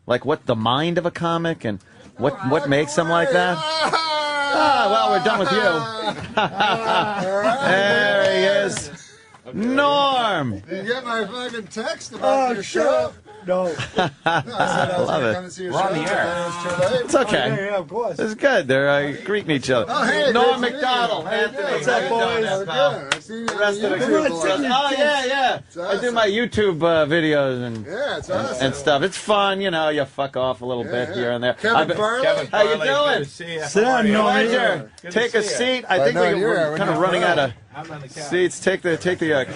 like what the mind of a comic and what makes them like that. Well, we're done with you. There he is. Norm! Did you get my fucking text about your show? No. I love it. We're on the air. It's okay. Yeah, of course. It's good. They're greeting each other. Oh, hey, Norm good to Macdonald, meet you. Anthony. What's up, boys? Pal? I see you The on rest of the YouTube. group. Oh, yeah. I do my YouTube videos Yeah, it's awesome. and stuff. It's fun, you know. You fuck off a little bit here and there. Kevin Farley? How you doing? Sit down, Pleasure. Take a seat. I think we're kind of running out of seats. Take the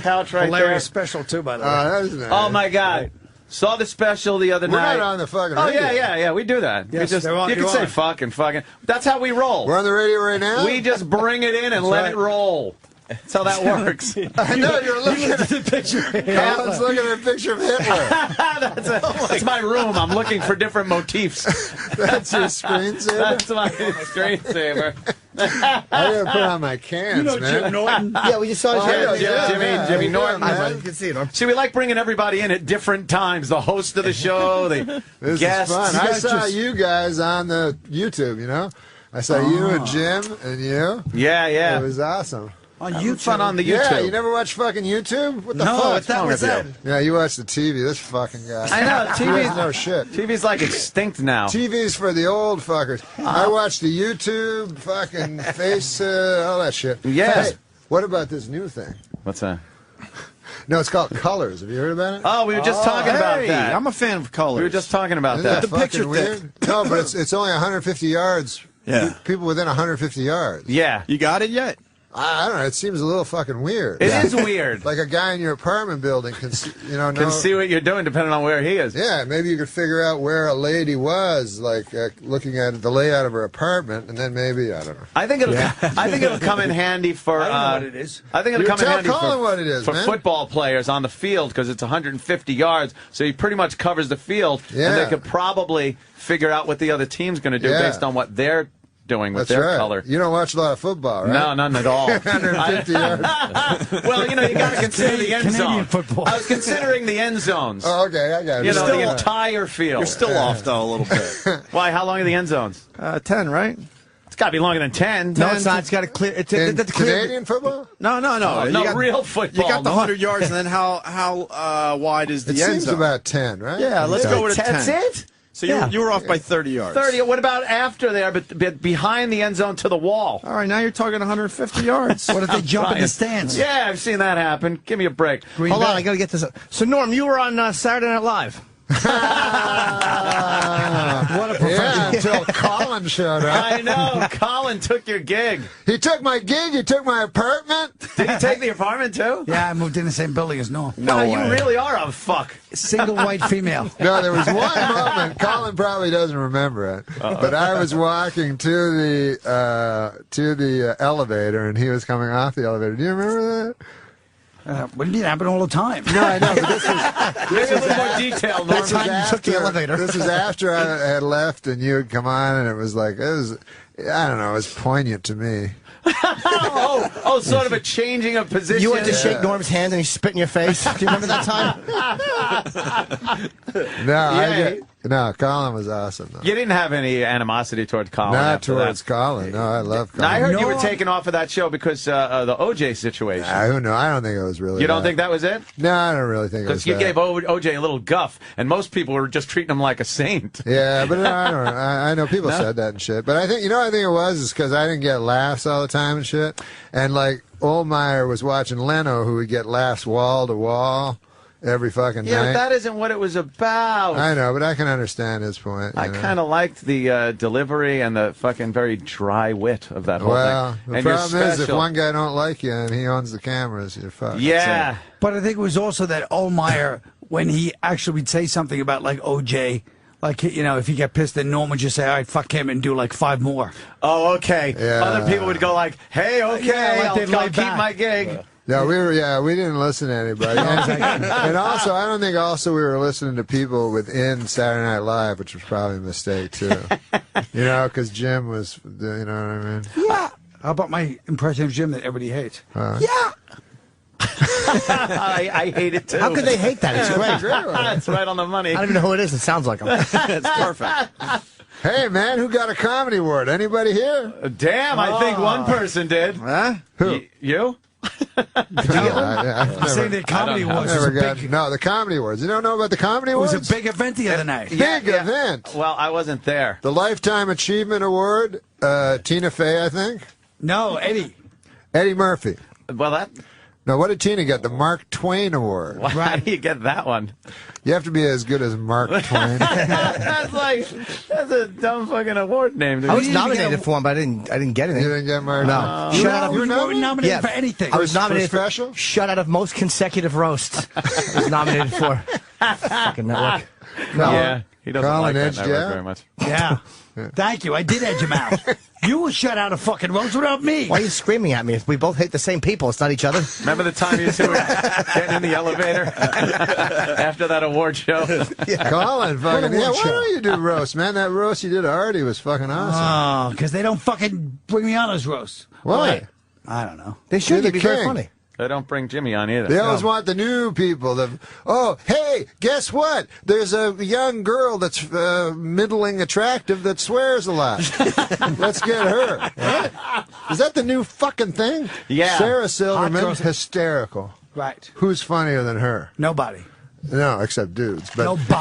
couch right there. Hilarious special, too, by the way. That is nice. Oh, my God. Saw the special the other We're night. not on the fucking Oh, radio. yeah. We do that. Yes, We just, they're on- you can you're say on. fucking. That's how we roll. We're on the radio right now? We just bring it in and let it roll. That's how that works. I know, you're looking at the picture. Colin's looking at a picture of Hitler. That's my room. I'm looking for different motifs. That's your screensaver? That's my screensaver. I gotta put on my cans, You know man. Jim Norton? Yeah, we just saw Jimmy Norton. You can see it. See, we like bringing everybody in at different times. The host of the show, the This guests. is fun. You I guys saw just- you guys on the YouTube, you know? I saw you and Jim and you. Yeah. It was awesome. On You YouTube. fun on the YouTube. Yeah, you never watch fucking YouTube? What the No, fuck? what that was that? Yeah, you watch the TV. This fucking guy. I know. He doesn't know TV, shit. TV's like extinct now. TV's for the old fuckers. I watch the YouTube, fucking face, all that shit. Yes. Hey, what about this new thing? What's that? No, it's called Colors. Have you heard about it? Oh, we were just talking about Hey, that. I'm a fan of colors. We were just talking about Isn't that. that The picture fucking weird? No, but it's only 150 yards. Yeah. People within 150 yards. Yeah. You got it yet? I don't know. It seems a little fucking weird. It is weird. Like a guy in your apartment building can, Can see what you're doing depending on where he is. Yeah, maybe you could figure out where a lady was, like looking at the layout of her apartment, and then maybe I don't know. I think it'll come in handy for. I don't know what it is. I think it'll You come in tell handy Colin for, what it is, for man. football players on the field because it's 150 yards, so he pretty much covers the field, Yeah. and they could probably figure out what the other team's going to do Yeah. based on what they're doing with That's their right. color. You don't watch a lot of football, right? No, none at all. 150 yards. Well, you got to consider the end Canadian zone. football. I was considering the end zones. Oh, okay, I got it. You know, the Yeah. entire field. You're still off, though, a little bit. Why? How long are the end zones? 10, right? It's got to be longer than 10. No, it's not. It's got to clear. It's In clear. Canadian football? No. No, You got- real football. You got the 100 yards, and then how wide is the It end seems zone? about 10, right? Yeah, let's go with a 10. That's it? So Yeah. you were off by 30 yards. 30. What about after there, but behind the end zone to the wall? All right, now you're talking 150 yards. What if they jump in Trying. the stands? Yeah, I've seen that happen. Give me a break. Hold on, I got to get this up. So, Norm, you were on Saturday Night Live. What a yeah, until Colin showed up. I know. Colin took your gig. He took my gig. He took my apartment. Did he take the apartment, too? Yeah, I moved in the same building as Norm. No, you really are a fuck. Single white female. No, there was one moment. Colin probably doesn't remember it, but I was walking to the elevator, and he was coming off the elevator. Do you remember that? What do you mean? It happened all the time. No, I know, but this was Maybe a little more detail, Norm. That's time you took the elevator. This was after I had left, and you had come on, and it was like I don't know, it was poignant to me. Sort of a changing of position. You went to shake Norm's hand and he spit in your face. Do you remember that time? No, Colin was awesome, though. You didn't have any animosity toward Colin. Not after towards that. Colin. No, I love Colin. Now, I heard you were No. taken off of that show because the OJ situation. Who knows? I don't think it was really. You don't think that was it? No, I don't really think it was. Because you that. gave OJ a little guff, and most people were just treating him like a saint. Yeah, but no, I don't know. I know people said that and shit. But I think, I think it was because I didn't get laughs all the time and shit. And like, Oldmeyer was watching Leno, who would get laughs wall to wall every fucking Yeah, night. but that isn't what it was about. I know, but I can understand his point. I kind of liked the delivery and the fucking very dry wit of that whole Well, thing. the And you're problem is, if special. one guy don't like you and he owns the cameras, you're fucked. Yeah. But I think it was also that Oldmeyer, when he actually would say something about, like, OJ, like, if he got pissed, then Norm would just say, all right, fuck him, and do, like, 5 more. Oh, okay. Yeah. Other people would go like, hey, okay, Yeah, like they'd I'll lay keep back. my gig. No, we didn't listen to anybody. And also, I don't think also we were listening to people within Saturday Night Live, which was probably a mistake, too. Because Jim was, you know what I mean? Yeah. How about my impression of Jim that everybody hates? Yeah. I hate it too. How could they hate that? It's great. It's right on the money. I don't even know who it is. It sounds like him. It's perfect. Hey, man, who got a comedy award? Anybody here? Damn, I think one person did. Huh? Who? You? I've Saying never, the comedy I don't awards I've was a never big, got. No, the comedy awards. You don't know about the comedy it was awards? a big event the other night. Big event. Well, I wasn't there. The Lifetime Achievement Award. Tina Fey, I think. No, Eddie. Eddie Murphy. Well, that. No, what did Tina get? The Mark Twain Award. Well, how do you get that one? You have to be as good as Mark Twain. that's a dumb fucking award name. I was didn't even nominated get a- for one, but I didn't get You anything. didn't get Mark. No. You Shut out of were You weren't nominated Yeah. for anything. I was nominated for special? Shut out of most consecutive roast. I was nominated for. Fucking network. No. Yeah, he doesn't Colin like that edged network you out? very much. Yeah. Thank you. I did edge him out. You were shut out of fucking roast without me. Why are you screaming at me? If we both hate the same people, it's not each other. Remember the time you two were getting in the elevator after that award show? Colin, fucking, yeah, award why show. don't you do roast, man? That roast you did to Artie was fucking awesome. Oh, because they don't fucking bring me on as roast. Why? I don't know. They You're should. the You'd be very king. funny. They don't bring Jimmy on either. They always want the new people. Oh, hey, guess what? There's a young girl that's middling attractive that swears a lot. Let's get her. What? Is that the new fucking thing? Yeah. Sarah Hot Silverman, girls- hysterical. Right. Who's funnier than her? Nobody. No, except dudes. But Nobody. but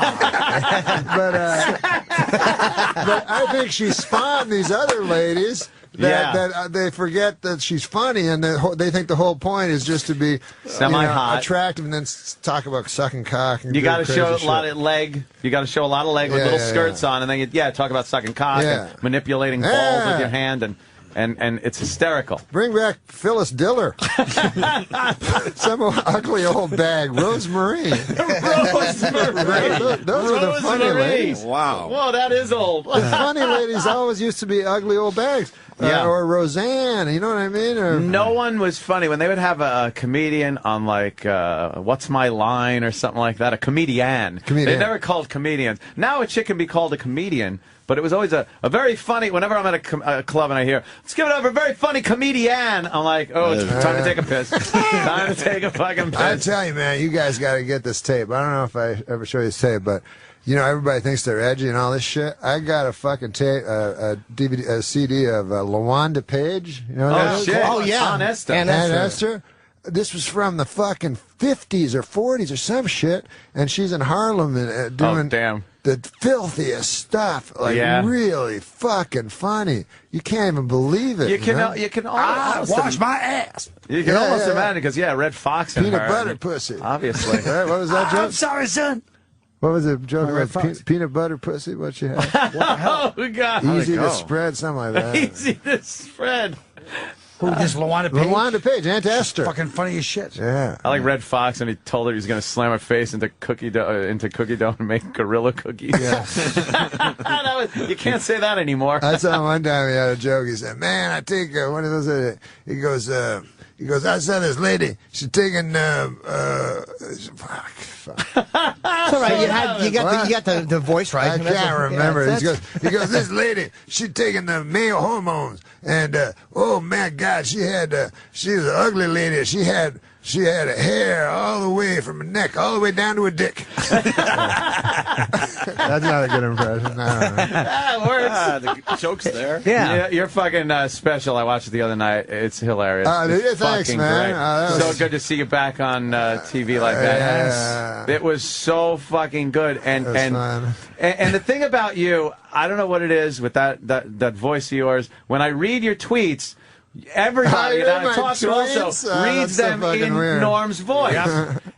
I think she spawned these other ladies that they forget that she's funny, and they think the whole point is just to be Semi-hot. attractive, and then talk about sucking cock. And You got to doing show crazy a lot shit. of leg. You got to show a lot of leg with Yeah, little yeah, skirts yeah. on, and then talk about sucking cock Yeah. and manipulating balls Yeah. with your hand, and it's hysterical. Bring back Phyllis Diller. Some ugly old bag. Rosemary. Rosemary. Those are the funny ladies. Wow. Whoa, that is old. The funny ladies always used to be ugly old bags. Yeah. Or Roseanne, you know what I mean? Or, No one was funny when they would have a comedian on like What's My Line or something like that. A comedian. They never called comedians. Now a chick can be called a comedian, but it was always a very funny. Whenever I'm at a club and I hear, let's give it up for a very funny comedian, I'm like, oh, it's time to take a piss. Time to take a fucking I piss. tell you, man, you guys got to get this tape. I don't know if I ever show you this tape, but you know, everybody thinks they're edgy and all this shit. I got a fucking tape, a DVD, a CD of LaWanda Page. You know what that is? Shit. Oh, yeah. Aunt Esther. Aunt Aunt Esther. Esther. This was from the fucking 50s or 40s or some shit, and she's in Harlem and doing damn. the filthiest stuff. Like, Yeah. really fucking funny. You can't even believe it. You can know? almost Wash my ass. You can Yeah, almost yeah. imagine because Red Fox and Peanut her, butter and- pussy. obviously. Right, what was that I'm joke? sorry, son. What was it? Joke Red about Fox. peanut butter pussy? What she had? Oh God! Easy to go? spread, something like that. Easy to spread. Who, this LaWanda Page? LaWanda Page, Aunt Esther. Fucking funny as shit. Yeah. I like Red Fox, and he told her he was going to slam her face into cookie dough and make gorilla cookies. Yeah. You can't say that anymore. I saw one time he had a joke. He said, "Man, I take one of those." He goes, "I saw this lady. She's taking fuck. It's all right. You got the voice right. I can't remember." Yeah, He goes, "This lady, she's taking the male hormones, and oh my God, she was an ugly lady. She had a hair all the way from her neck all the way down to her dick." That's not a good impression. I don't know. That works. The joke's there. Yeah. You're fucking special. I watched it the other night. It's hilarious. Dude, It's thanks, fucking man. great. That So was- good to see you back on TV like that. Yeah. It was so fucking good. And It was fun. and the thing about you, I don't know what it is with that voice of yours. When I read your tweets, everybody I that read I talk to my also tweets? reads That's so them fucking in weird. Norm's voice.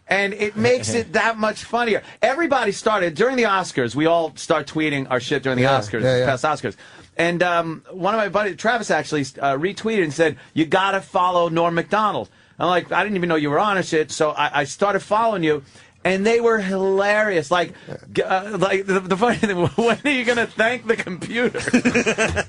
And it makes it that much funnier. Everybody started, during the Oscars, we all start tweeting our shit during the Oscars, past Oscars. And one of my buddies, Travis, actually retweeted and said, "You got to follow Norm Macdonald." I'm like, I didn't even know you were on and shit, so I started following you. And they were hilarious. Like the funny thing, when are you going to thank the computer?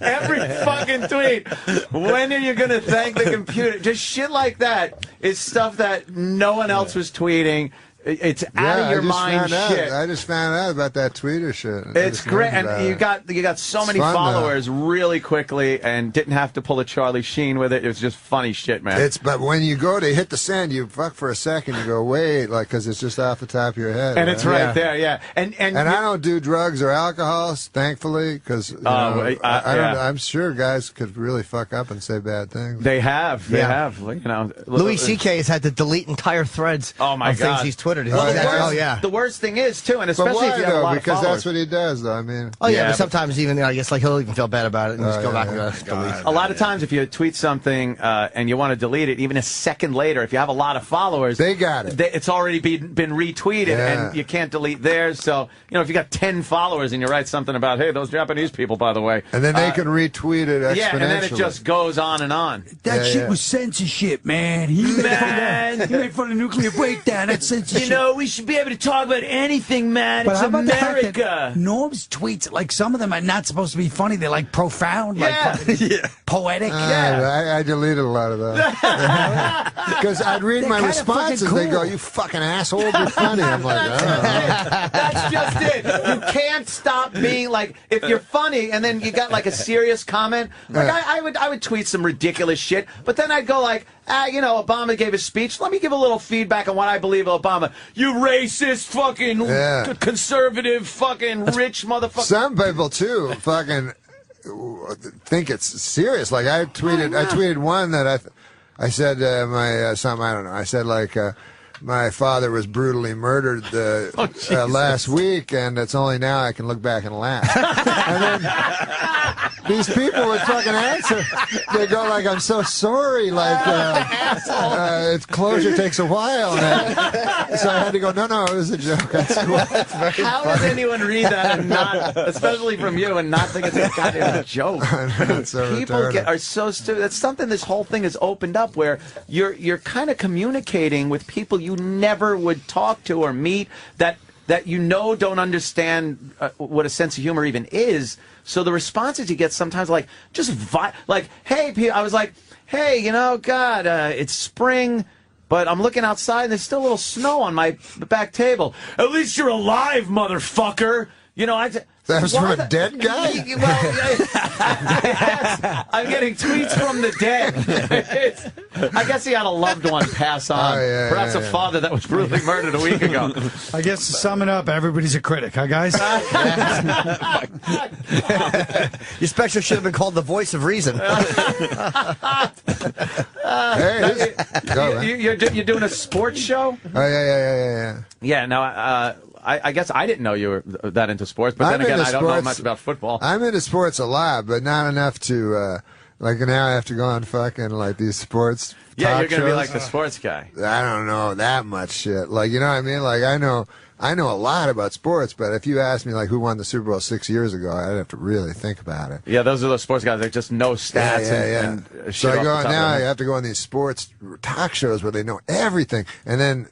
Every fucking tweet. When are you going to thank the computer? Just shit like that is stuff that no one else was tweeting. It's out of your mind shit. I just found out about that Twitter shit. It's great, and you got so many followers really quickly, and didn't have to pull a Charlie Sheen with it. It was just funny shit, man. But when you go to hit the send, you fuck for a second. You go wait, like because it's just off the top of your head, and it's right there, yeah. And I don't do drugs or alcohol, thankfully, because I'm sure guys could really fuck up and say bad things. They have. You know, Louis C.K. has had to delete entire threads. Oh my of God. things he's Twittered. The worst thing is too, and especially if you have a lot of followers. That's what he does, though. I mean, but sometimes even I guess like he'll even feel bad about it and just go back and delete. A lot of times, if you tweet something and you want to delete it, even a second later, if you have a lot of followers, they got it. It's already been retweeted, and you can't delete theirs. So if you got 10 followers and you write something about, hey, those Japanese people, by the way, and then they can retweet it exponentially. Yeah, and then it just goes on and on. That shit was censorship, man. He made fun of nuclear breakdown. That's censorship. You know, we should be able to talk about anything, man. It's America. Norm's tweets, like some of them are not supposed to be funny. They're like profound, like poetic. I deleted a lot of that because I'd read my responses. Cool. They go, "You fucking asshole, you're funny." I'm like, that's just it. You can't stop being like, if you're funny, and then you got like a serious comment. Like I would tweet some ridiculous shit, but then I'd go like, Obama gave a speech. Let me give a little feedback on what I believe of Obama. You racist, fucking conservative, fucking rich motherfucker. Some people too, fucking think it's serious. Like I tweeted one that I said something, I don't know. I said like my father was brutally murdered last week, and it's only now I can look back and laugh. And then these people would fucking answer. They go like, "I'm so sorry." Like, its closure takes a while. So I had to go, no, it was a joke. That's cool. How does anyone read that and not, especially from you, and not think it's a goddamn joke? People are so stupid. That's something this whole thing has opened up, where you're kind of communicating with people you never would talk to or meet that don't understand what a sense of humor even is. So the responses you get sometimes like hey, I was like, hey, God, it's spring, but I'm looking outside and there's still a little snow on my back table. At least you're alive, motherfucker. That was from a dead guy? I'm getting tweets from the dead. I guess he had a loved one pass on. Perhaps a father that was brutally murdered a week ago. I guess to sum it up, everybody's a critic, huh, guys? Your special should have been called The Voice of Reason. You're doing a sports show? Oh, yeah. Yeah, no, I guess I didn't know you were that into sports, but then again, I don't know much about football. I'm into sports a lot, but not enough to, like now I have to go on fucking, like, these sports Yeah, you're going to be like the sports guy. I don't know that much shit. Like, you know what I mean? Like, I know a lot about sports, but if you ask me, like, who won the Super Bowl 6 years ago, I'd have to really think about it. Yeah, those are those sports guys that just know stats and shit. So I have to go on these sports talk shows where they know everything, and then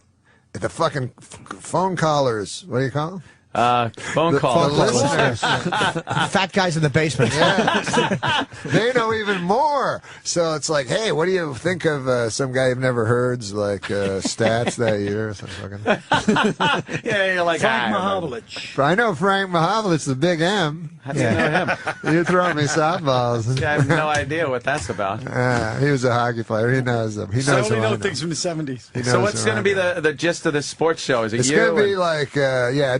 the fucking phone callers, what do you call them? Phone call listeners. Fat guys in the basement. Yeah. They know even more. So it's like, hey, what do you think of some guy you've never heard's like stats that year? Yeah, you're like Frank Mahovlich. I know Frank Mahovlich, the big M. How do you know him? You're throwing me softballs. Yeah, I have no idea what that's about. He was a hockey player. He knows them. He knows. So we know things from the 70s. So what's going to be the gist of this sports show? Is it it's going to be like,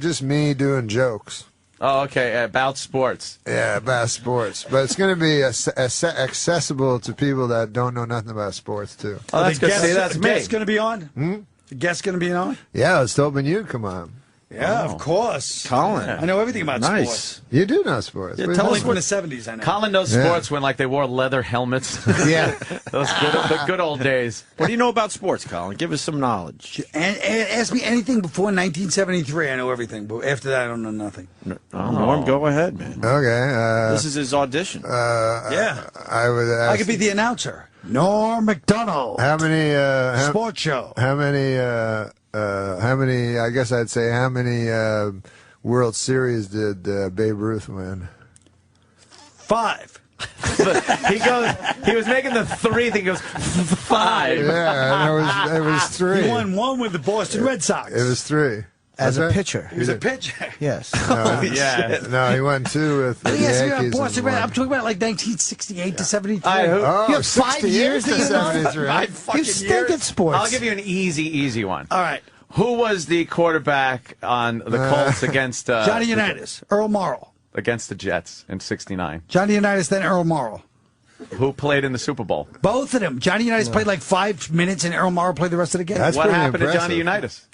just me doing jokes. Oh, okay, about sports. Yeah, about sports. But it's going to be accessible to people that don't know nothing about sports, too. Oh, that's good. See, that's me. The guest's going to be on? The guest's going to be on? Yeah, I was hoping you'd come on. Yeah, of course. Colin. I know everything about sports. You do know sports. Yeah, tell us from the 70s, I know. Colin knows sports when, like, they wore leather helmets. Yeah. the good old days. What do you know about sports, Colin? Give us some knowledge. And ask me anything before 1973. I know everything. But after that, I don't know nothing. Norm, go ahead, man. Okay. This is his audition. Yeah. I would ask, I could be the announcer. Norm Macdonald. How many sports show. How many I guess I'd say how many World Series did Babe Ruth win? 5. He was making the 3 thing. He goes 5. Yeah, and it was 3. He won 1 with the Boston Red Sox. It was 3. As a pitcher. He was a pitcher. Yes. No, he won 2 with the Yankees. Boston Red. I'm talking about like 1968 to 73. Oh, You have 5 years to that you know? 73. 5 fucking You stink years. at sports. I'll give you an easy one. All right. Who was the quarterback on the Colts against Johnny Unitas, Earl Morrall. against the Jets in '69? Johnny Unitas, then Earl Morrall. Who played in the Super Bowl? Both of them. Johnny Unitas played like 5 minutes, and Earl Morrall played the rest of the game. That's What pretty happened impressive. to Johnny Unitas?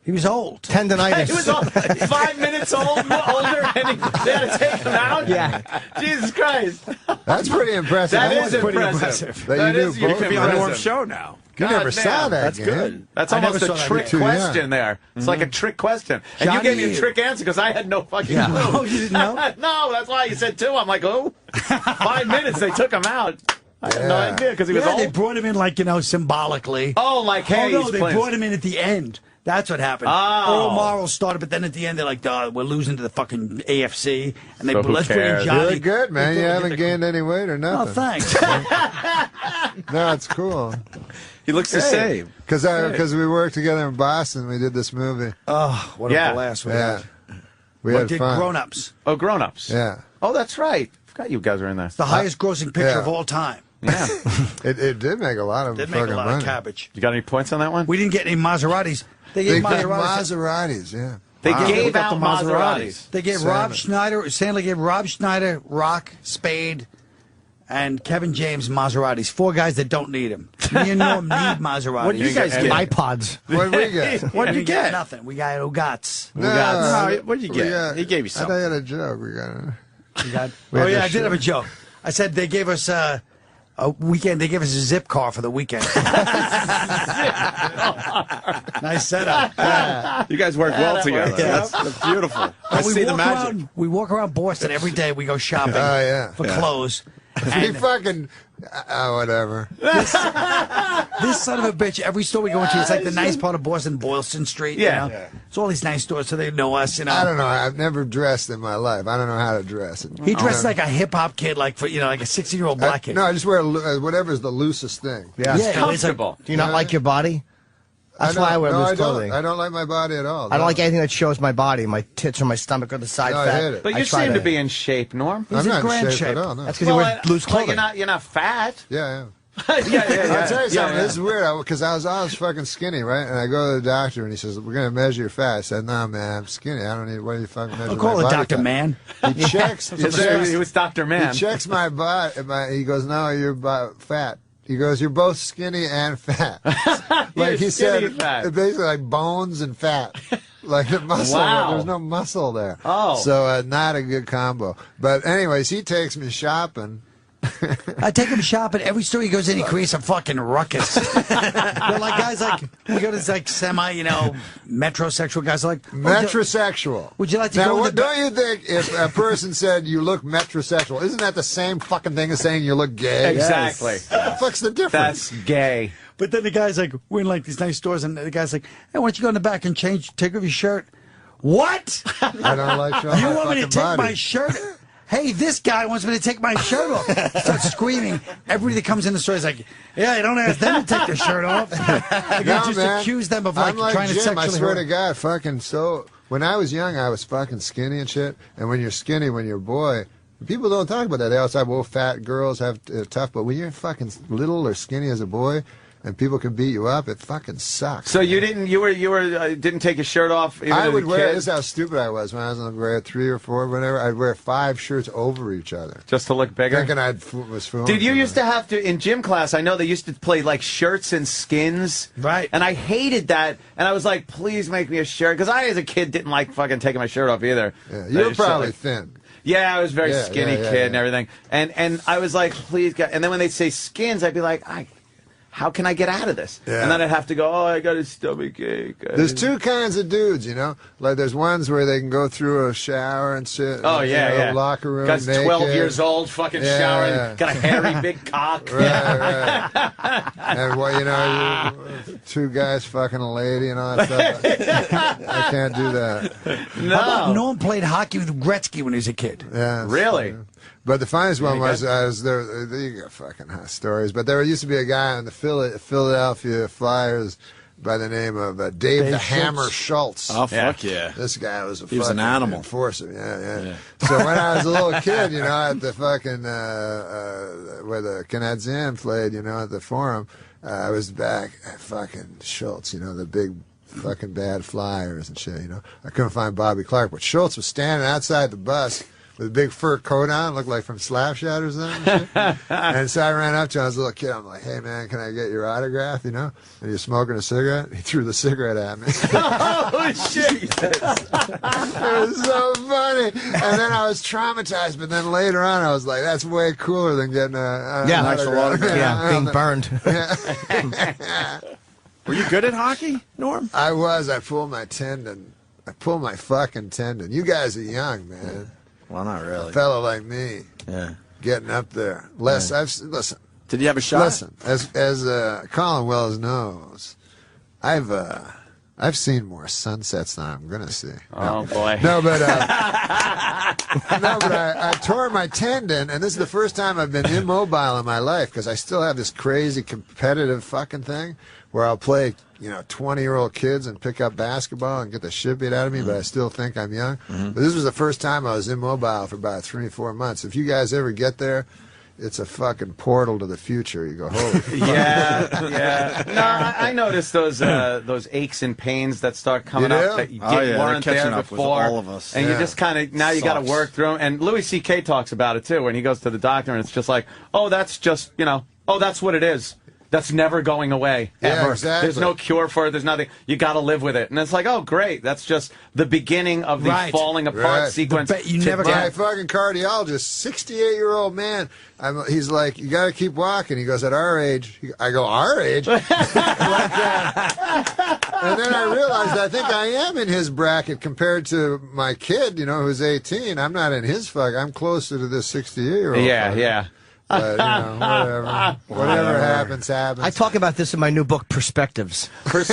He was old. Tendonitis. He was 5 minutes older, and they had to take him out? Yeah. Jesus Christ. That's pretty impressive. That That is was pretty impressive. That That you is knew both. You could be on impressive. Norm's show now. You God never saw damn, that That's game. good. That's I never almost saw a that trick game. question there. It's like a trick question. And you Johnny- gave me a trick answer because I had no fucking clue. Oh, you didn't know? No, that's why you said 2. I'm like, oh, 5 minutes, they took him out. I had no Yeah. idea because he was Yeah, they old. brought him in like, symbolically. Oh, like, hey, oh, no, he's they playing. brought him in at the end. That's what happened. Oh. Earl Morrall started, but then at the end they're like, "Duh, we're losing to the fucking AFC," and they So who let's bring in cares? Johnny. You're good, man. You They haven't get gained any weight or Oh, nothing. thanks. No, it's cool. He looks the same. Because we worked together in Boston. We did this movie. Oh, what Yeah. a blast we Yeah. had. We What had did fun. Grown-Ups? Oh, Grown-Ups. Yeah. Oh, that's right. Forgot you guys were in there. The highest grossing picture yeah. of all time. Yeah. It did make a lot of Did fucking make a lot money. of cabbage. You got any points on that one? We didn't get any Maseratis. They They gave got Maseratis. Maseratis, yeah. They Wow. gave Look up out the Maseratis. They gave Sandler. Rob Schneider. Sandler gave Rob Schneider, Rock, Spade, and Kevin James Maseratis. 4 guys that don't need them. Me and Norm need Maseratis. What did you guys get? iPods. What did we get? What did We you didn't get get? nothing. We got Ugats. No, what did you get? He gave you I thought you something. had a joke. We got We got. We Oh had yeah, this I did shit. have a joke. I said they gave us a weekend. They gave us a zip car for the weekend. Nice setup. Yeah. You guys work well together. Yeah. That's beautiful. I we see the walk magic. around. We walk around Boston every day. We go shopping yeah. for clothes. We And fucking whatever. this son of a bitch, every store we go into, it's like the nice part of Boston, Boylston Street. Yeah. You know? It's all these nice stores, so they know us. You know. I don't know. I've never dressed in my life. I don't know how to dress. He dresses like a hip hop kid, like for like a 60-year-old black kid. No, I just wear whatever's the loosest thing. Yeah. Yeah, Comfortable. Do you not like your body? That's why I wear loose clothing. I don't like my body at all. I don't like anything that shows my body, my tits or my stomach or the side No, I fat. hate it. But you try seem to be in shape, Norm. I'm He's in not grand in shape shape. at all. No. That's because you wear loose Well, clothing. you're not fat. Yeah, yeah. I'll tell you something. Yeah. This is weird because I was fucking skinny, right? And I go to the doctor and he says, "We're gonna measure your fat." I said, "No, man, I'm skinny. I don't need. What are you fucking measuring?" I'll call my it body Dr. fat?" Man. He checks. He was Dr. Man. He checks my body. He goes, "No, you're fat." He goes, "You're both skinny and fat." Like he skinny said, and fat. basically like bones and fat. Like the muscle, Wow. there's no muscle there. Oh. So not a good combo. But anyways, he takes me shopping. I take him shopping. Every store he goes in, he creates a fucking ruckus. They're like guys like we go to this like metrosexual guys like Metrosexual. Would you like to now, go in what, the don't you think if a person said you look metrosexual, isn't that the same fucking thing as saying you look gay? Exactly. What the fuck's the difference? That's gay. But then the guy's like, we're in like these nice stores, and the guy's like, hey, why don't you go in the back and take off your shirt? What? I don't like showing You my want me to fucking take body. my shirt? Hey, this guy wants me to take my shirt off. Starts screaming. Everybody that comes in the store is like, yeah, you don't ask them to take their shirt off. Like, No, you just man. accuse them of I'm like trying to Jim, sexually I swear to harass- God, fucking so. When I was young, I was fucking skinny and shit. And when you're skinny, when you're a boy, people don't talk about that. They always say, well, fat girls have tough. But when you're fucking little or skinny as a boy, and people can beat you up, it fucking sucks. So you didn't didn't take your shirt off even I as would a wear. kid? This is how stupid I was when I was in grade 3 or 4, whatever. I'd wear 5 shirts over each other, Just to look bigger? thinking was fooling. Did you somebody. used to have to, in gym class, I know they used to play like shirts and skins. Right. And I hated that. And I was like, please make me a shirt. Because I, as a kid, didn't like fucking taking my shirt off either. Yeah, I you were just felt probably like- thin. Yeah, I was a very Yeah, skinny yeah, kid and yeah. everything. And I was like, please, God. And then when they'd say skins, I'd be like, how can I get out of this? Yeah. And then I'd have to go, I got a stomach ache. There's 2 kinds of dudes, you know. Like there's ones where they can go through a shower and shit. Oh, yeah, you know, yeah. Locker room. Guy's naked. 12 years old, fucking Yeah, showering, yeah. got a hairy big cock. Right, right. And what you know, 2 guys fucking a lady and all that stuff. I can't do that. How about Norm played hockey with Gretzky when he was a kid? Yeah. Really? But the funniest one was I was there. You got fucking hot stories. But there used to be a guy on the Philadelphia Flyers by the name of Dave the Hammer Schultz. Oh, fuck yeah. This guy was He was an animal. enforcer. Yeah. So when I was a little kid, at the fucking, where the Canadiens played, at the Forum, I was back at fucking Schultz, the big fucking bad Flyers and shit, I couldn't find Bobby Clark, but Schultz was standing outside the bus with a big fur coat on, looked like from Slapshot or something. And so I ran up to him. I was a little kid. I'm like, hey, man, can I get your autograph, And you're smoking a cigarette? He threw the cigarette at me. Oh, shit. It was so funny. And then I was traumatized, but then later on I was like, that's way cooler than getting an autograph. Being burned. Were you good at hockey, Norm? I was. I pulled my tendon. I pulled my fucking tendon. You guys are young, man. Well, not really. A fellow like me. Yeah. Getting up there. Listen. Did you have a shot? Listen, as Colin Wells knows, I've seen more sunsets than I'm gonna see. Oh boy. No, but I tore my tendon, and this is the first time I've been immobile in my life because I still have this crazy competitive fucking thing where I'll play 20-year-old kids and pick up basketball and get the shit beat out of me, but I still think I'm young. But this was the first time I was immobile for about 3-4 months. If you guys ever get there, it's a fucking portal to the future. You go, holy fuck. Yeah. No, I noticed those aches and pains that start coming up that you weren't there before. All of us. And you just kind of, now you got to work through them. And Louis C.K. talks about it too when he goes to the doctor and it's just like, oh, that's just, that's what it is. That's never going away, ever. Yeah, exactly. There's no cure for it. There's nothing. You got to live with it. And it's like, oh, great. That's just the beginning of the falling apart sequence. My fucking cardiologist, 68-year-old man, he's like, you got to keep walking. He goes, at our age. I go, our age? And then I realized I think I am in his bracket compared to my kid, who's 18. I'm not in his I'm closer to this 68-year-old. Yeah. But, whatever happens. I talk about this in my new book, Perspectives. That's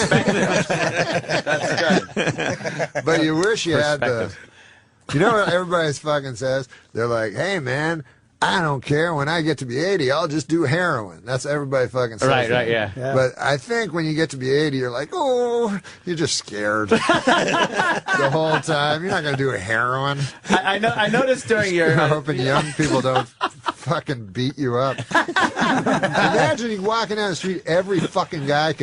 good. But you wish you had what everybody fucking says? They're like, hey, man, I don't care. When I get to be 80, I'll just do heroin. That's what everybody fucking says. Right, yeah. But I think when you get to be 80, you're like, oh, you're just scared the whole time. You're not going to do heroin. I noticed during your... You're hoping young people don't fucking beat you up. Imagine you walking down the street, every fucking guy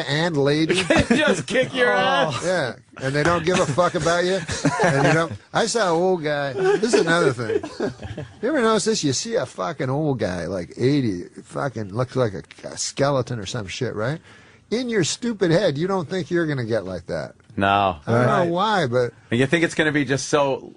and lady just kick your ass. Yeah, and they don't give a fuck about you. And I saw an old guy. This is another thing. You ever notice this? You see a fucking old guy, like 80, fucking looks like a skeleton or some shit, right? In your stupid head, you don't think you're gonna get like that. No. I don't know why, but and you think it's gonna be just so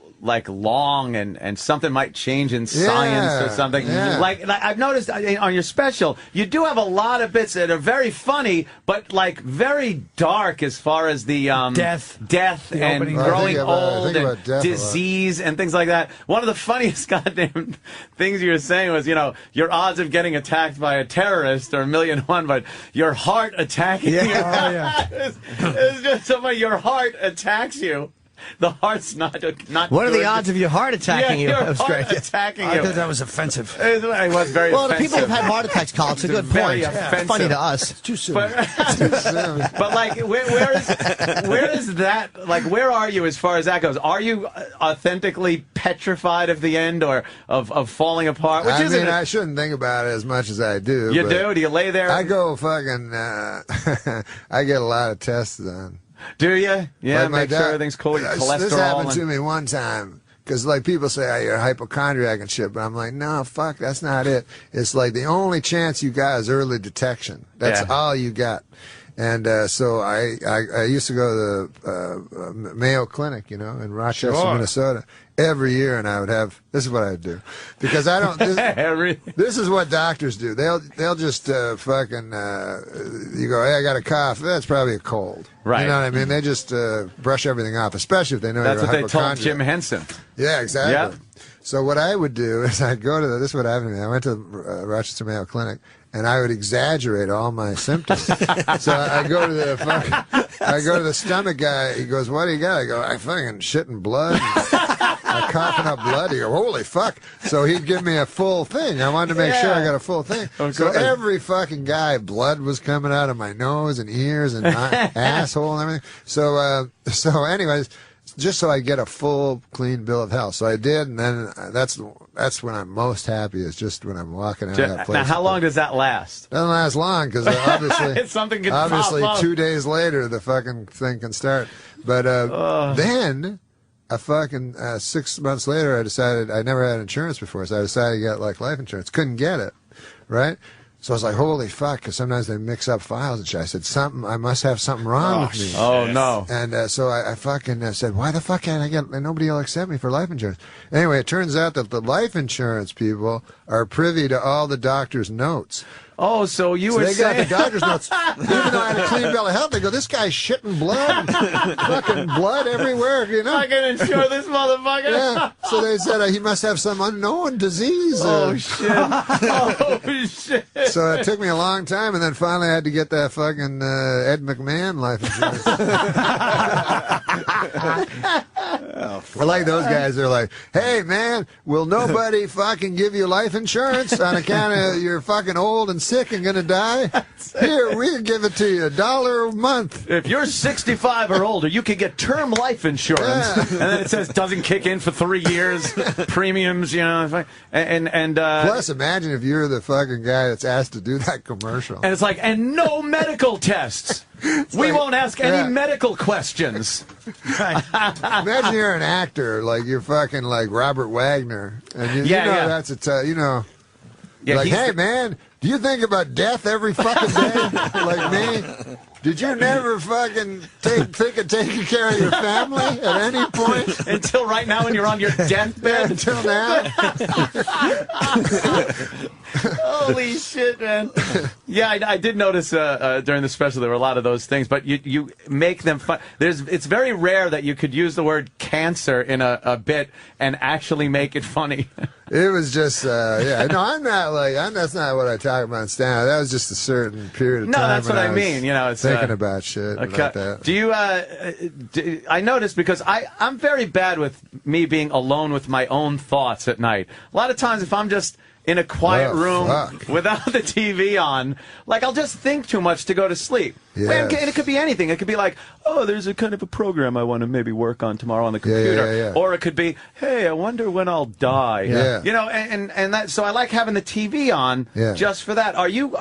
long and something might change in science or something. Yeah. Like I've noticed on your special, you do have a lot of bits that are very funny, but very dark as far as the death and growing old and disease and things like that. One of the funniest goddamn things you were saying was, your odds of getting attacked by a terrorist are 1,000,001, but your heart attacking you. It's just so funny. Your heart attacks you. The heart's not. What are the odds of your heart attacking you? Your That was heart great. attacking you. I thought that was offensive. It was very well, offensive. the people who've had heart attacks, Colin, it's a good point. Offensive. Funny to us. It's too soon. But where is that? Like, where are you as far as that goes? Are you authentically petrified of the end or of falling apart? Which I shouldn't think about it as much as I do. You do? Do you lay there? I go fucking. I get a lot of tests done. Do you? Yeah, make sure everything's cool. Your cholesterol. This happened to me one time. Because, people say, oh, you're a hypochondriac and shit. But I'm like, no, fuck, that's not it. It's like the only chance you got is early detection. That's all you got. And so I used to go to the Mayo Clinic, in Rochester, Minnesota, every year, and I would have, this is what I would do. Because I don't, this is what doctors do. They'll just fucking, you go, hey, I got a cough. That's probably a cold. Right. You know what I mean? They just brush everything off, especially if they know you're a hypochondriac. That's what they told Jim Henson. Yeah, exactly. Yep. So what I would do is I'd go to this is what happened to me. I went to Rochester Mayo Clinic, and I would exaggerate all my symptoms. So I go to the stomach guy. He goes, "What do you got?" I go, "I fucking shit and blood." coughing up blood. He'd go, holy fuck. So he'd give me a full thing. I wanted to make sure I got a full thing. So every fucking guy, blood was coming out of my nose and ears and my asshole and everything. So anyways, just so I get a full, clean bill of health. So I did, and then that's when I'm most happy, is just when I'm walking out of that place. Now, how long does that last? Doesn't last long, because obviously, pop up. 2 days later, the fucking thing can start. But then, a fucking 6 months later, I decided, I never had insurance before, so I decided to get like life insurance. Couldn't get it, right? So I was like, holy fuck, because sometimes they mix up files and shit. I said, I must have something wrong with me. Oh, no. And so I fucking said, why the fuck can't I get, nobody will accept me for life insurance. Anyway, it turns out that the life insurance people are privy to all the doctor's notes. Oh, so you were saying... They got the doctor's notes. Even though I had a clean bill of health, they go, this guy's shitting blood. Fucking blood everywhere, you know. I can insure this motherfucker. Yeah. So they said he must have some unknown disease. Oh, shit. Oh, shit. So it took me a long time, and then finally I had to get that fucking Ed McMahon life insurance. I like those guys. They're like, hey, man, will nobody fucking give you life insurance on account of you're fucking old and sick and gonna die? Here, we can give it to you, $1 a month. If you're 65 or older, you can get term life insurance. Yeah. And then it says doesn't kick in for 3 years, premiums, you know. And plus, imagine if you're the fucking guy that's asked to do that commercial. And it's like, and no medical tests. We won't ask any medical questions. Imagine you're an actor, like you're fucking like Robert Wagner, and you know that's you know, like, hey man, do you think about death every fucking day like me? Did you never fucking think of taking care of your family at any point? Until right now when you're on your deathbed? Until now? Holy shit, man. Yeah, I did notice during the special there were a lot of those things, but you make them fun. It's very rare that you could use the word cancer in a bit and actually make it funny. It was just, yeah. No, I'm not like, that's not what I talk about in stand-up. That was just a certain period of time. No, that's what I mean. You know, it's thinking about shit about that. Do you, I noticed because I'm very bad with me being alone with my own thoughts at night. A lot of times if I'm just in a quiet room without the TV on, like I'll just think too much to go to sleep. Yes. And it could be anything. It could be like, oh, there's a kind of a program I want to maybe work on tomorrow on the computer. Or it could be, hey, I wonder when I'll die. You know, and that. So I like having the TV on just for that. Are you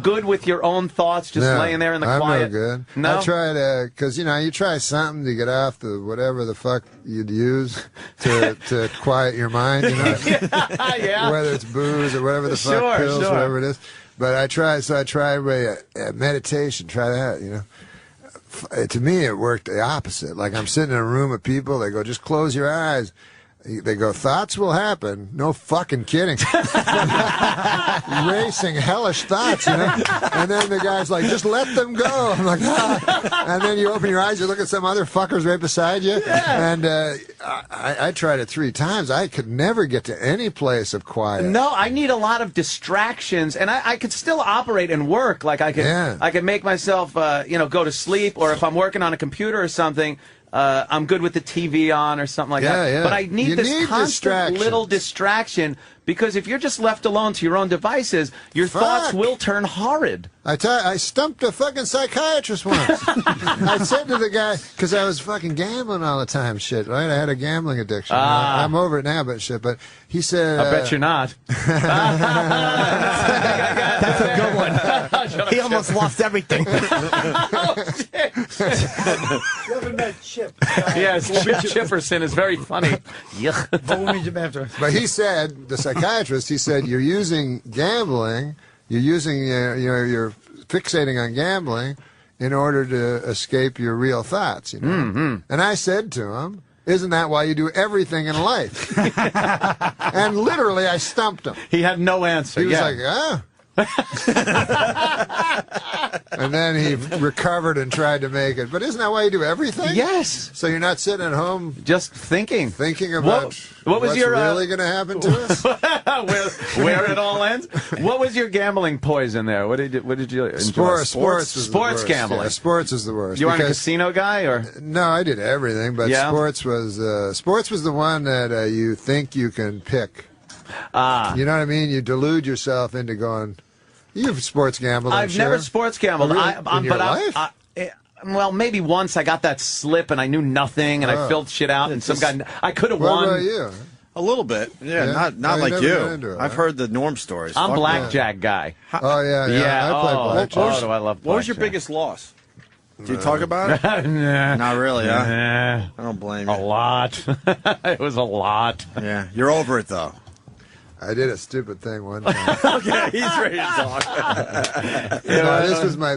good with your own thoughts, just laying there in the quiet? I'm no good. No? I try because you know you try something to get off the whatever the fuck you'd use to quiet your mind. You know, whether it's booze or whatever the fuck pills, whatever it is. But I try meditation, try that, you know. To me, it worked the opposite. Like I'm sitting in a room of people, they go, just close your eyes. They go, thoughts will happen. No fucking kidding. Racing, hellish thoughts, you know. And then the guy's like, just let them go. I'm like, ah. And then you open your eyes, you look at some other fuckers right beside you. And I tried it 3 times. I could never get to any place of quiet. No, I need a lot of distractions, and I could still operate and work. Like I could make myself, you know, go to sleep, or if I'm working on a computer or something. I'm good with the TV on or something like that. But I need this constant little distraction because if you're just left alone to your own devices, your thoughts will turn horrid. I stumped a fucking psychiatrist once. I said to the guy, because I was fucking gambling all the time, shit, right? I had a gambling addiction. I'm over it now, but shit. But he said... I bet you're not. That's a good one. He almost lost everything. Oh, shit. You haven't met Chip. Yes, Chipperson is very funny. But he said, the psychiatrist, he said, you're using gambling, you're fixating on gambling in order to escape your real thoughts, you know. And I said to him, isn't that why you do everything in life? And literally, I stumped him. He had no answer. He was like, And then he recovered and tried to make it. But isn't that why you do everything? Yes. So you're not sitting at home just thinking about what was what's your, really going to happen to us? where it all ends. What was your gambling poison there? What did you enjoy? Sports gambling. Yeah, sports is the worst. You weren't a casino guy, or no? I did everything, but sports was the one that you think you can pick. You know what I mean? You delude yourself into going. You've sports gambled. I've never sports gambled. Oh, really? In your life? Well, maybe once I got that slip and I knew nothing and I filled shit out and some guy I could have won. What about you? A little bit. Yeah. Not like you. I've heard the Norm stories. I'm blackjack guy. Oh yeah. I play blackjack. I love blackjack. What was your biggest loss? Do you talk about it? Nah. Not really, huh? Nah. I don't blame you. A lot. It was a lot. Yeah. You're over it, though. I did a stupid thing one time. Okay, he's ready to talk. This was my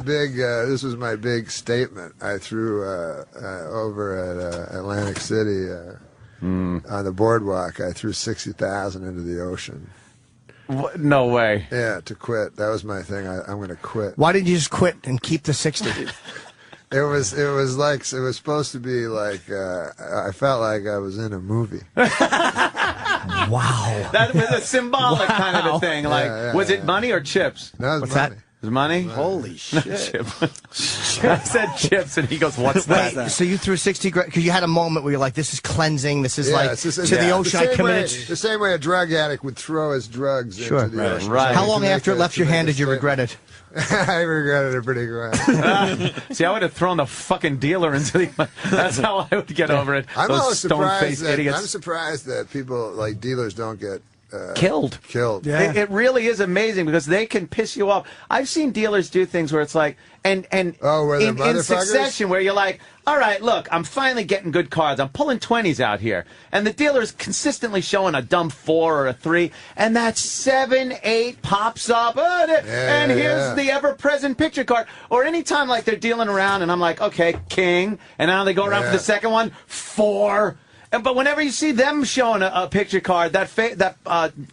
big statement I threw over at Atlantic City on the boardwalk. I threw 60,000 into the ocean. What? No way. Yeah, to quit. That was my thing. I'm going to quit. Why didn't you just quit and keep the 60? It was supposed to be like I felt like I was in a movie. Wow. That was a symbolic kind of a thing. Like, was it money or chips? No, it was money. It was money? Holy shit. I said chips, and he goes, what's that? Wait, so you threw 60 grand, because you had a moment where you're like, this is cleansing, this is to the ocean, I committed. The same way a drug addict would throw his drugs into the ocean. Right. How long after it left your hand did you regret it? I regretted it pretty good. See, I would have thrown the fucking dealer into the... That's how I would get over it. I'm stone-faced idiots. I'm surprised that people, like dealers, don't get... Killed. Yeah. It really is amazing because they can piss you off. I've seen dealers do things where it's like, and in succession, where you're like, all right, look, I'm finally getting good cards. I'm pulling 20s out here. And the dealer's consistently showing a dumb 4 or a 3, and that 7, 8 pops up, and here's the ever-present picture card. Or anytime like they're dealing around, and I'm like, okay, king, and now they go around for the second one, 4. But whenever you see them showing a picture card, that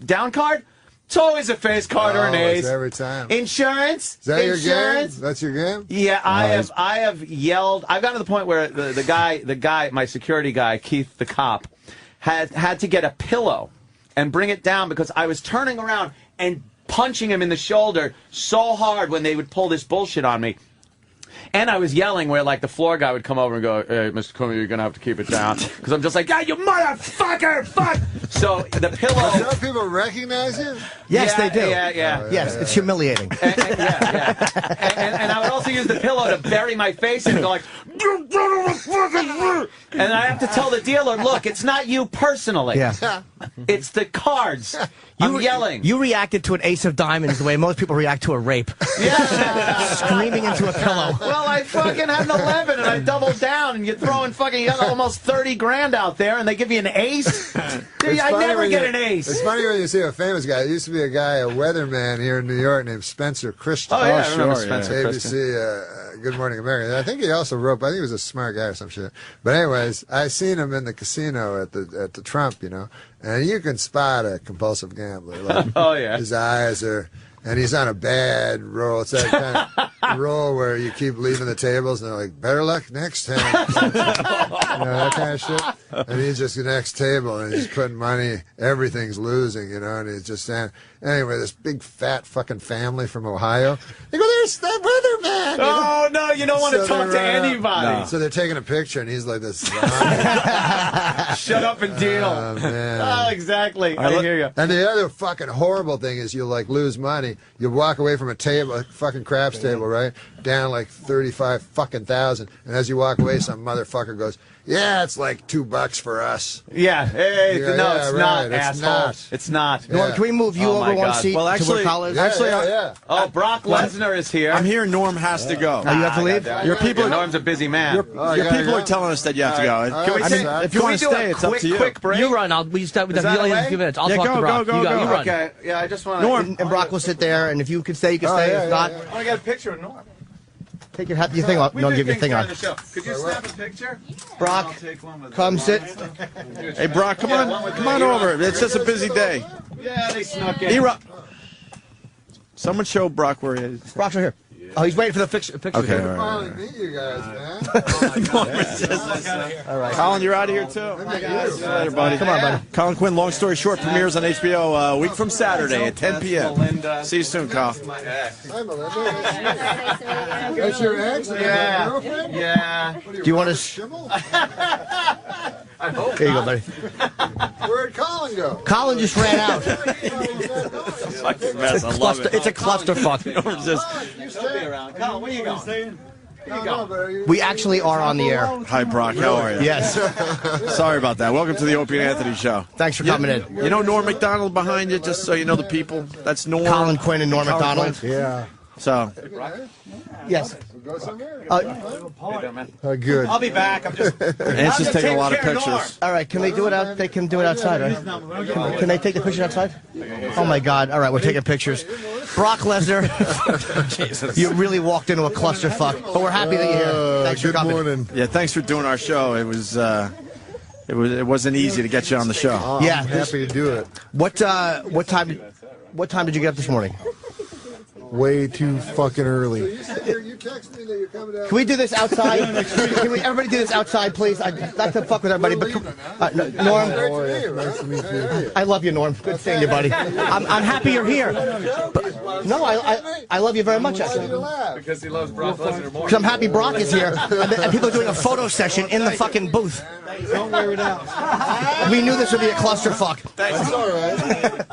down card, it's always a face card or an ace. Every time. Insurance. Is that your game? That's your game? Yeah, I have yelled. I've gotten to the point where the guy, my security guy, Keith the cop, had to get a pillow and bring it down because I was turning around and punching him in the shoulder so hard when they would pull this bullshit on me. And I was yelling where, like, the floor guy would come over and go, hey, Mr. Cooney, you're going to have to keep it down. Because I'm just like, yeah, you motherfucker, fuck! So the pillow... Do people recognize you? Yes, they do. Yeah. Yes, it's humiliating. And I would also use the pillow to bury my face and go like... And I have to tell the dealer, look, it's not you personally. Yeah. It's the cards. I'm yelling. You reacted to an ace of diamonds the way most people react to a rape. Yeah. Screaming into a pillow. Well, I fucking had an 11 and I doubled down, and you're throwing fucking almost 30 grand out there, and they give you an ace. Dude, I never get an ace. It's funny when you see a famous guy. There used to be a guy, a weatherman here in New York named Spencer Christian. Oh, yeah, I remember Spencer Christian. ABC, Good Morning America. I think he also wrote, I think he was a smart guy or some shit. But anyways, I seen him in the casino at the Trump, you know, and you can spot a compulsive gambler. Like, oh, yeah. His eyes are... And he's on a bad roll. It's that kind of roll where you keep leaving the tables, and they're like, better luck next time. That kind of shit. And he's just the next table, and he's putting money. Everything's losing, and he's just saying, anyway, this big, fat fucking family from Ohio. They go, there's that weatherman. Oh, no, you don't want to talk to anybody. No. So they're taking a picture, and he's like this. Shut up and deal. Oh, man. Oh, exactly. I hear you. And the other fucking horrible thing is you'll, like, lose money. You walk away from a table, a fucking craps table, right? Down like 35 fucking thousand. And as you walk away, some motherfucker goes, yeah, it's like $2 for us. Yeah. Hey, Yeah, no, yeah, it's right. not, It's asshole. not. It's not. Norm, can we move you over one seat Well, to where Kyle is? Yeah. Oh, Brock Lesnar is here. I'm here. Norm has to go. Oh, you have to leave? Your people. Norm's a busy man. Your people are telling us that you have to go. Can we if you want to stay, it's up to you. Quick break? You run. We start with the that in okay? a few minutes. I'll Yeah, talk to Brock. go. You run. Okay. Yeah, I just want to... Norm. And Brock will sit there, and if you could stay, you can stay. If not, I want to get a picture of Norm. take your thing off. No, give your thing off. Could you snap a picture? Brock, come sit. Hey, Brock, come on over. It's just a busy day. Yeah, they snuck in. Someone show Brock where he is. Brock's right here. Oh, he's waiting for the picture. Okay, all right. Finally meet you guys, man. All right. Colin, you're out of here, too. See you later, buddy. Come on, buddy. Colin Quinn, Long Story Short, premieres on HBO a week from Saturday at 10 p.m. See you soon, Carl. Hi, Melinda. That's your ex? Yeah. Girlfriend? Yeah. Do you want to... Schimmel? Here you go, buddy. Where'd Colin go? Colin just ran out. Fucking mess. I love it. It's a clusterfuck. He'll be around. Colin, where you going? We actually are on the air. Hi, Brock. How are you? Yes. Sorry about that. Welcome to the Opie and Anthony Show. Thanks for coming in. You know Norm Macdonald behind you, just so you know the people? That's Norm. Colin Quinn and Norm Macdonald. Yeah. So, Yes. Go somewhere? Good. I'll be back. I'm Ant's just taking a lot of care of pictures. All right, can they do it out? They can do it outside, right? Can they take the picture outside? Oh my God! All right, we're taking pictures. Brock Lesnar, you really walked into a clusterfuck, but we're happy that you're here. Thanks for coming. Good morning. Yeah, thanks for doing our show. It wasn't easy to get you on the show. Yeah, I'm happy to do it. What time did you get up this morning? Way too fucking early. You text me that you're coming down. Can we do this outside? Can we everybody do this outside, please? I'd like to fuck with everybody, but Norm, Nice to meet you. I love you, Norm. Good seeing you, buddy. I'm happy you're here. But, no, I love you very much, actually. Because he loves Brock Lesnar more. Because I'm happy Brock is here, and people are doing a photo session in the fucking booth. Don't wear it out. We knew this would be a clusterfuck. That's all right.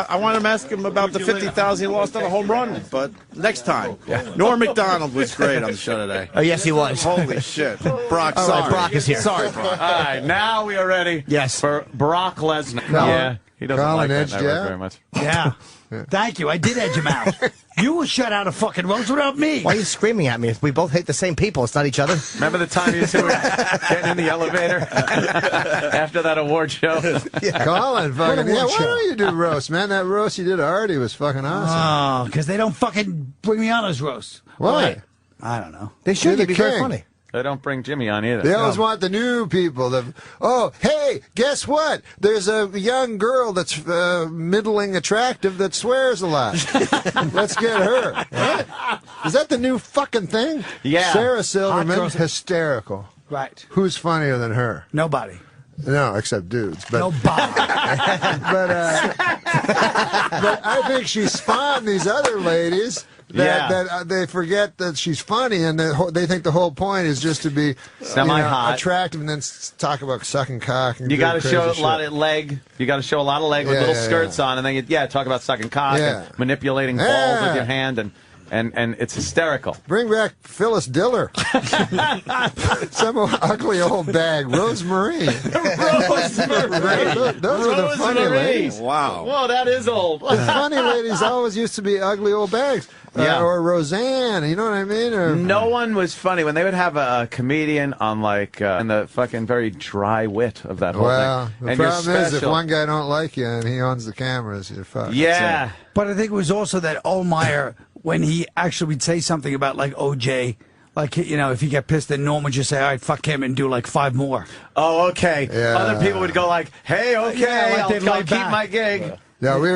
I want to ask him about the 50,000 he lost on a home run, but next time. Yeah. Norm Macdonald was great on the show today. Oh, yes, he was. Holy shit. Brock, All sorry. right, Brock is here. Sorry, Brock. All right, now we are ready. Yes. For Brock Lesnar. No. Yeah, he doesn't Colin like that edged network you out? very much. Yeah. Thank you. I did edge him out. You will shut out a fucking roast without me. Why are you screaming at me? We both hate the same people. It's not each other. Remember the time you two were getting in the elevator after that award show? Colin, fucking, yeah, why don't you do roast, man? That roast you did already was fucking awesome. Oh, because they don't fucking bring me on as roast. Why? I don't know. They should. You're You'd the be very king. funny. They don't bring Jimmy on either. They always want the new people. Oh, hey, guess what? There's a young girl that's middling attractive that swears a lot. Let's get her. What? Is that the new fucking thing? Yeah. Sarah Silverman, girls- hysterical. Right. Who's funnier than her? Nobody. No, except dudes. But, Nobody. but I think she spawned these other ladies. That they forget that she's funny, and they think the whole point is just to be Semi-hot. attractive, and then talk about sucking cock. And You got to crazy show a shit. lot of leg. You got to show a lot of leg with Yeah, little yeah, skirts yeah. on, and then talk about sucking cock Yeah. and manipulating balls Yeah. with your hand, and it's hysterical. Bring back Phyllis Diller. Some ugly old bag. Rosemary. Those are the funny ladies. Wow. Whoa, that is old. The funny ladies always used to be ugly old bags. Yeah. Or Roseanne, you know what I mean? Or, No one was funny when they would have a comedian on and the fucking very dry wit of that whole well, thing. the And you're problem is if special. one guy don't like you and he owns the cameras, you're fucked. Yeah. But I think it was also that Ohlmeyer, when he actually would say something about, like, OJ, like, if you get pissed, then Norm would just say, all right, fuck him, and do, like, 5 more. Oh, okay. Yeah. Other people would go like, hey, okay, Yeah, like they'd I'll lay keep back. my gig. Yeah, we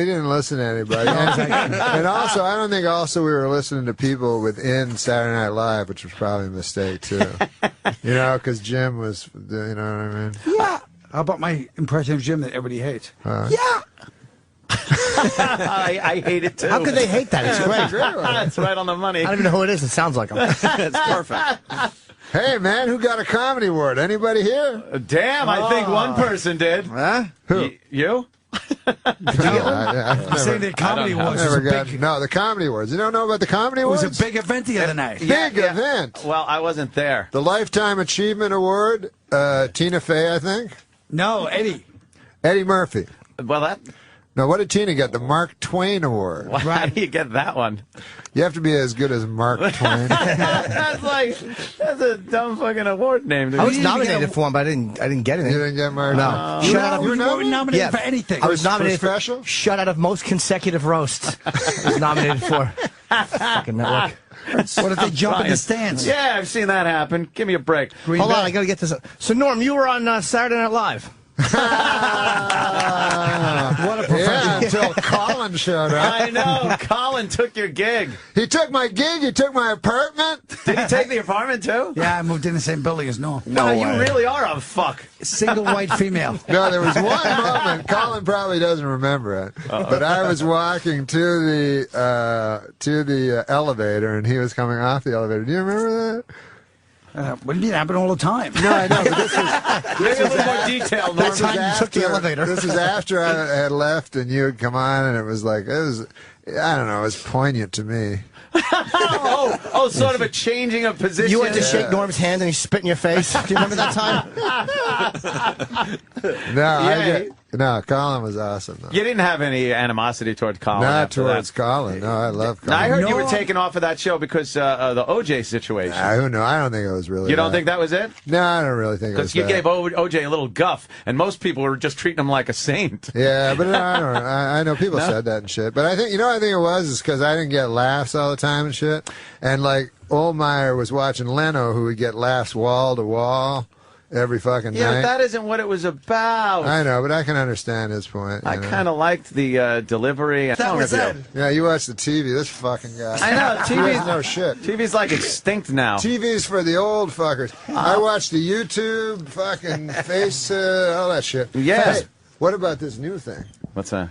didn't listen to anybody. And also, I don't think we were listening to people within Saturday Night Live, which was probably a mistake, too. Because Jim was, you know what I mean? Yeah. How about my impression of Jim that everybody hates? Yeah. I hate it too. How could they hate that? It's great. That's right on the money. I don't even know who it is. It sounds like him. It's perfect. Hey, man, who got a comedy award? Anybody here? Damn, I think one person did. Huh? Who? You? I've Saying never, the comedy awards was never a got. big, No, the comedy awards. You don't know about the comedy it awards? was a big event the other night. Big event. Well, I wasn't there. The Lifetime Achievement Award, Tina Fey, I think. No, Eddie. Eddie Murphy. Well, No, what did Tina get? The Mark Twain Award. how do you get that one? You have to be as good as Mark Twain. That's a dumb fucking award name. Dude. I was didn't even nominated get for one, but I didn't get You anything. didn't get Mark No. Twain? Shut out You of weren't nominated for anything. I was nominated for special? Shut out of most consecutive roast. I was nominated for. Fucking network. What if they jump in the stands? Yeah, I've seen that happen. Give me a break. Green Hold on, Bay. I gotta get this. So Norm, you were on Saturday Night Live. What a professional. Yeah, until Colin Colin showed up. I know. Colin took your gig. He took my gig. He took my apartment. Did he take the apartment too? Yeah, I moved in the same building as Norm. No, you really are a fuck. Single white female. No, there was one moment. Colin probably doesn't remember it, but I was walking to the elevator, and he was coming off the elevator. Do you remember that? What do you mean? It happened all the time. No, I know, but this Maybe a little more detail, Norm. Took the elevator. This was after I had left, and you had come on, and it was I don't know, it was poignant to me. Sort of a changing of position. You went to shake Norm's hand and he spit in your face. Do you remember that time? No, Colin was awesome, though. You didn't have any animosity towards Colin. Not towards Colin. No, I love Colin. Now, I heard you were taken off of that show because of the OJ situation. Who knows? I don't think it was really. You don't think that was it? No, I don't really think it was. Because you gave OJ a little guff, and most people were just treating him like a saint. Yeah, but I know people said that and shit. But I think I think it was because I didn't get laughs all the time and shit. And Oldmeyer was watching Leno, who would get laughs wall to wall every fucking night. Yeah, but that isn't what it was about. I know, but I can understand his point. I kind of liked the delivery. That was it. Yeah, you watch the TV. This fucking guy. I know, TV's no shit. TV's like extinct now. TV's for the old fuckers. I watch the YouTube, fucking face, all that shit. Yes. Hey, what about this new thing? What's that?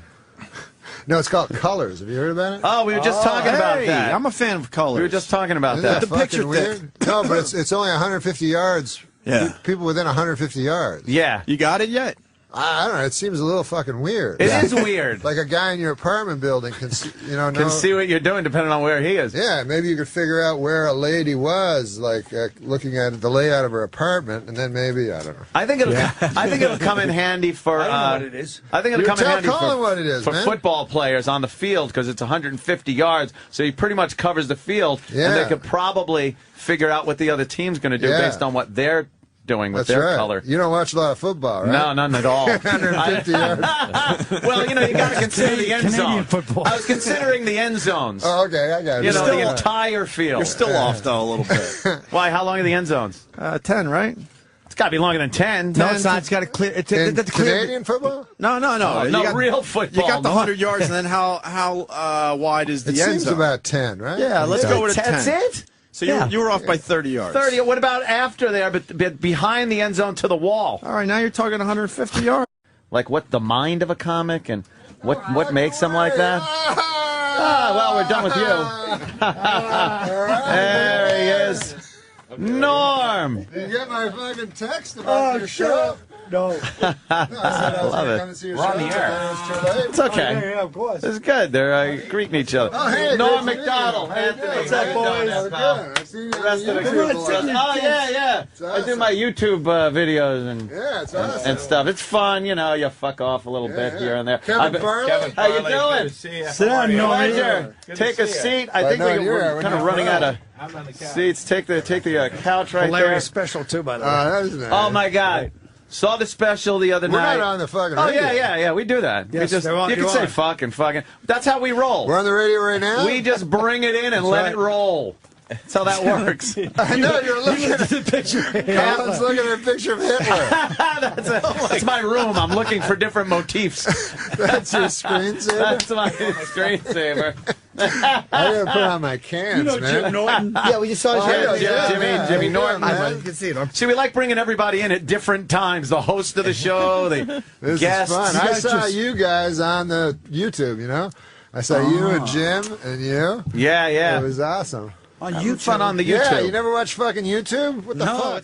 No, it's called Colors. Have you heard about it? Oh, we were just talking about that. I'm a fan of colors. We were just talking about Isn't that. that fucking weird? No, but it's only 150 yards. Yeah. People within 150 yards. Yeah. You got it yet? I don't know. It seems a little fucking weird. It is weird. Like a guy in your apartment building can see, can see what you're doing depending on where he is. Yeah, maybe you could figure out where a lady was, looking at the layout of her apartment, and then maybe I don't know. I think it'll come in handy for. I don't know what it is. I think it'll come in handy Colin what it is, for man. football players on the field because it's 150 yards, so he pretty much covers the field, and they could probably figure out what the other team's going to do based on what they're doing with their color. You don't watch a lot of football, right? No, none at all. 150 yards. Well, you got to consider the end zone. Football. I was considering the end zones. Oh, okay, I got it. The entire field. You're still off, though, a little bit. Why? How long are the end zones? 10, right? It's got to be longer than 10. No, it's not. It's got to clear. It's Canadian football? No. No, real football. You got the 100 yards, and then how wide is the end zone? It seems about 10, right? Yeah, let's go with a 10. That's it? So you were off by 30 yards. 30. What about after there, but behind the end zone to the wall? All right, now you're talking 150 yards. Like what the mind of a comic and what makes them like that? Well, we're done with you. There he is. Norm. Did you get my fucking text about your show? No. I love it. We're on the air. It's okay. Yeah, of course. It's good. They're greeting each other. Oh, hey, Norm good to meet Macdonald. you. Anthony. What's up, boys? I've seen you on YouTube. Oh, yeah. I do my YouTube videos and stuff. It's fun, you fuck off a little bit here and there. Kevin Farley? How you doing? Sit down, Norm. Pleasure. Take a seat. I think we're kind of running out of seats. Take the couch right there. Hilarious special, too, by the way. That is nice. Oh, my God. Saw the special the other night. We're not on the fucking Oh, radio. yeah, we do that. Yes, you can say fucking. That's how we roll. We're on the radio right now? We just bring it in and let it roll. That's how that works. I know, you're looking at the picture. Colin's looking at a picture of Hitler. That's my room. I'm looking for different motifs. That's your screensaver? That's my screensaver. I gotta put on my cans, man. Jim Norton. Yeah, we just saw Jimmy Norton. You can see it, Norm. See, we like bringing everybody in at different times. The host of the show, the This guests. is fun. I saw you guys on the YouTube, I saw you and Jim and you. Yeah. It was awesome. On YouTube. Fun on the YouTube. Yeah, you never watch fucking YouTube? What the fuck?